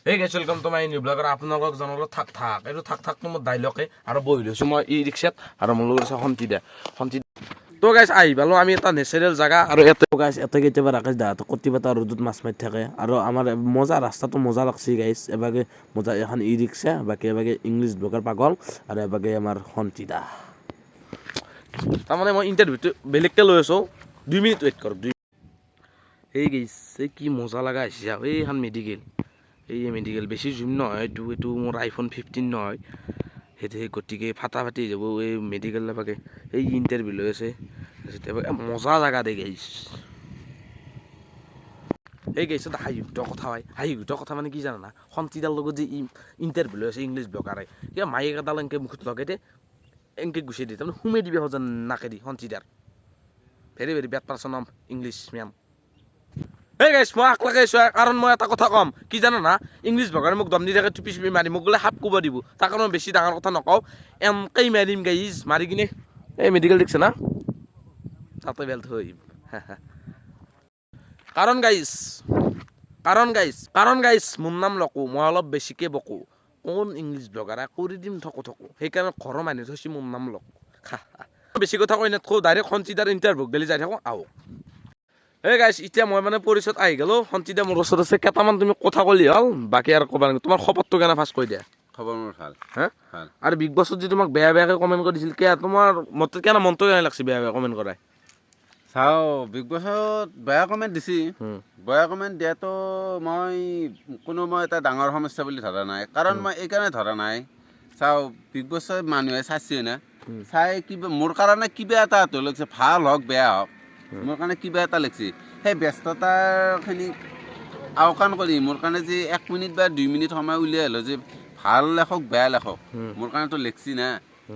এই গাইছ welcome to my new blog. আপোনালোকক জনালো থাক এইটো থাক মোৰ ডাইলগে আৰু বহি লৈছোঁ মই ই ৰিক্সাত আৰু মোৰ লগত আছে সন্তি তো গাইছ আহি পালোঁ আমি এটা নেচাৰেল জেগা আৰু ইয়াতে গাইছ ইয়াতে কেতিয়াবা ৰাকেশ দাহঁতে কটিবাটা ৰ'দত মাছ মাৰি থাকে আৰু আমাৰ মজা ৰাস্তাটো মজা লাগছি গাইছ। এবাগে মজা এখন ই ৰিক্সা বাকী এবাগে ইংলিছ ব্লগাৰ পাগল আৰু এবাগে আমাৰ সন্তি দা। তাৰমানে মই ইণ্টাৰভিউটো বেলেগকৈ লৈ আছোঁ, 2 মিনিট ৱেইট কৰক। এই গাইছ এই কি মজা লগা আহিছে এইখন মেডিকেল। এই মেডিকেল বেছি জুম নহয়, এইটো মোৰ আইফোন 15 নহয়, সেই গতিকে ফাটাফাটি যাব এই মেডিকেল নাপাকে। এই ইণ্টাৰভিউ লৈ আছে মজা জেগা দে গাইছ। এই গাইছত হাঁহিউঠা কথা মানে কি জানা, সন্তিদাৰ লগত যে ইণ্টাৰভিউ লৈ আছে ইংলিছ ব্লগাৰে, কিবা মাইক এডাল এনেকৈ মুখত লগাই দে এনেকৈ গুচি দিয়ে, তাৰমানে সোমাই দিবি সজান নাকেদি সন্তিদাৰ। Very very bad person of English ma'am. এই গাইছ মই আকলাকে আছোঁ কাৰণ মই এটা কথা ক'ম কি জানা না, ইংলিছ ব্লগাৰে মোক দম দি থাকে টুপি চুপি মাৰি মোক বোলে সাপ কোব দিব, তাৰ কাৰণে মই বেছি ডাঙৰ কথা নকওঁ, এমকেই মাৰিম গাইছ। মাৰি কিনে এই মেডিকেল দেখিছে না তাতে বেল থৈ আহিম। কাৰণ গাইছ মোৰ নাম লকো, মই অলপ বেছিকৈ বকো, কোন ইংলিছ ব্লগাৰে কৰি দিম থকো সেইকাৰণে ঘৰৰ মানুহ থৈছে মোৰ নাম লকো। বেছি কথা কৈ নাথাকোঁ, ডাইৰেক্ট সন্তিদাৰ ইণ্টাৰভিউ গেলি যাই থাকোঁ আহক। এই গাইছ এতিয়া মই মানে পৰিচয়ত আহি গ'লোঁ, সন্তিদা মোৰ ওচৰত আছে, কেইটামান তুমি কথা ক'লি হ'ল, বাকী আৰু ক'বা নালাগে। তোমাৰ খবৰটো কেনে ফাৰ্ষ্ট কৈ দিয়া। খবৰ মোৰ ভাল। হা আৰু বিগ বছত যে তোমাক বেয়াকৈ কমেণ্ট কৰিছিল, তোমাৰ কেনে মনটো কেনে লাগছে বেয়া কমেণ্ট কৰাই? চাওঁ বিগ বছত বেয়া কমেণ্ট দিছি, বেয়া কমেণ্ট দিয়াটো মই এটা ডাঙৰ সমস্যা বুলি ধৰা নাই, কাৰণ মই এইকাৰণে ধৰা নাই। চাওঁ বিগ বছত মানুহে চাইছে না, চাই কিবা মোৰ কাৰণে কিবা এটা লাগিছে, ভাল হওক বেয়া হওক মোৰ কাৰণে কিবা এটা লাগিছে। সেই ব্যস্ততাখিনি আওকাণ কৰি মোৰ কাৰণে যে 1 মিনিট বা 2 মিনিট সময় উলিয়াই হ'লেও যে ভাল লেখক বেয়া লেখক মোৰ কাৰণেতো লেখছি না,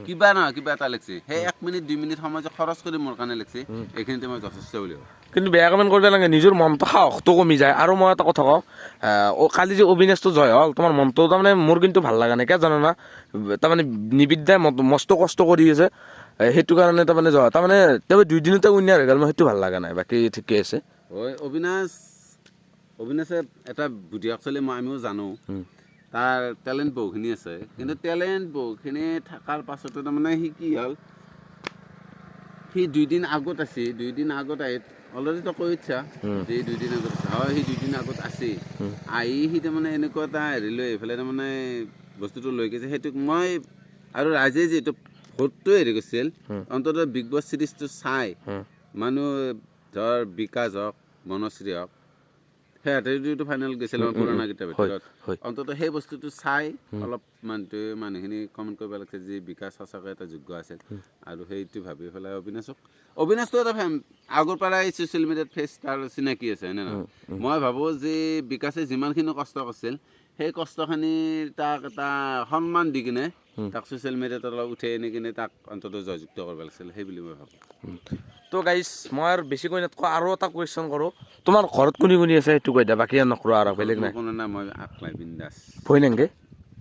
কিবা নহয় কিবা এটা লেখছি। সেই 1 মিনিট 2 মিনিট সময় যে খৰচ কৰি মোৰ কাৰণে লেখছি, এইখিনিতে মই যথেষ্ট বুলি ভাবোঁ। কিন্তু বেয়া কমেণ্ট কৰিব নালাগে, নিজৰ মনটো সাহসটো কমি যায়। আৰু মই এটা কথা কওঁ, কালি যে অবিনাশটো জয় হ'ল, তোমাৰ মনটো তাৰমানে মোৰ কিন্তু ভাল লগা নাই, কিয় জানা না, তাৰমানে নিবিদ্যাই মস্ত কষ্ট কৰি আছে, সেইটো কাৰণে তাৰমানে জয়, তাৰমানে তেওঁ 2 দিনতে উইনাৰ হৈ গ'ল, মই সেইটো ভাল লগা নাই, বাকী ঠিকে আছে। অবিনাশে এটা বুদ্ধি, একচুৱেলি আমিও জানো তাৰ টেলেণ্ট বহুখিনি আছে, কিন্তু টেলেণ্ট বহুখিনি থকাৰ পাছতো তাৰমানে সি কি হ'ল, সি 2 দিন আগত আছে, 2 দিন আগত আহি অলৰেডি তই কৈ ইচ্ছা যে 2 দিন আগত আছে, হয় সি 2 দিন আগত আছে, আহি সি তাৰমানে এনেকুৱা এটা হেৰি লৈ এইফালে তাৰমানে বস্তুটো লৈ গৈছে। সেইটোক মই আৰু ৰাইজে যিহেতু ভোটটো হেৰি কৰিছিল, অন্ততঃ বিগ বছ চিৰিজটো চাই মানুহ ধৰ বিকাশ হওক মনশ্ৰী হওক সিহঁতে ফাইনেল গৈছিল আমাৰ পুৰণা কেইটাৰ ভিতৰত, অন্ততঃ সেই বস্তুটো চাই অলপ মানুহখিনি কমেণ্ট কৰিব লাগিছে যে বিকাশ সঁচাকৈ এটা যোগ্য আছিল, আৰু সেইটো ভাবি পেলাই অবিনাশটো এটা আগৰ পৰাই ছ'চিয়েল মিডিয়াত ফেচ তাৰ চিনাকি আছে, হয়নে নহয়? মই ভাবোঁ যে বিকাশে যিমানখিনি কষ্ট কৰিছিল সেই কষ্টখিনিৰ তাক এটা সন্মান দি কিনে তাক ছ'চিয়েল মিডিয়াত অলপ উঠাই আনি কিনে তাক অন্ততঃ জয়যুক্ত কৰিব লাগিছিল, সেই বুলি মই ভাবোঁ। তো গাইছ মই আৰু বেছি কৈ নাথাকোঁ, আৰু এটা কুৱেশ্যন কৰোঁ, তোমাৰ ঘৰত কোনে আছে সেইটো কৈ দিয়া, বাকী আৰু নকৰোঁ আৰু বেলেগ নাই। কোনো নাই, মই আকলাই বিন্দাছ। ভয় নালাগে?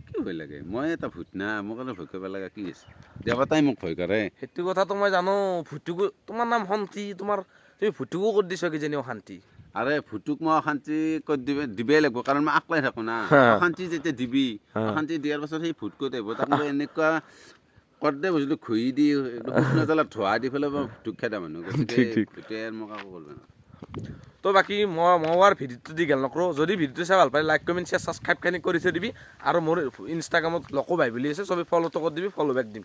কি ভয় লাগে, মই এটা ভূত না, মোক আৰু ভয় কৰিব লগা কি আছে, দেৱতাই মোক ভয় কৰে। সেইটো কথাটো মই জানো, ভূতকো তোমাৰ নাম শান্তি, তুমি ভূতকো কৰি দিছ কিজানি অশান্তি। আৰে ভূতক মই অশান্তি কৰি দিবই লাগিব, কাৰণ মই আকলাই থাকোঁ না। অশান্তি যেতিয়া দিবি, অশান্তি দিয়াৰ পাছত সেই ভূত ক'ত আহিব, তাক মই এনেকুৱা কৰ্দে বস্তুটো ঘঁহি দি শুকনাজলা ধোৱা দি পেলাই মই ভূতক খেদা মানুহ, গতিকে ভূতে মোক একো কৰিব নোৱাৰে। তো বাকী মই আৰু ভিডিঅ'টো দি গেল নকৰোঁ, যদি ভিডিঅ'টো চাই ভাল পায় লাইক কমেণ্ট শ্বেয়াৰ ছাবস্ক্ৰাইবখিনি কৰি থৈ দিবি, আৰু মোৰ ইনষ্টাগ্ৰামত লকো ভাই বুলি আছে, চবেই ফ'ল'টো কৰি দিবি, ফ'ল' বেক দিম।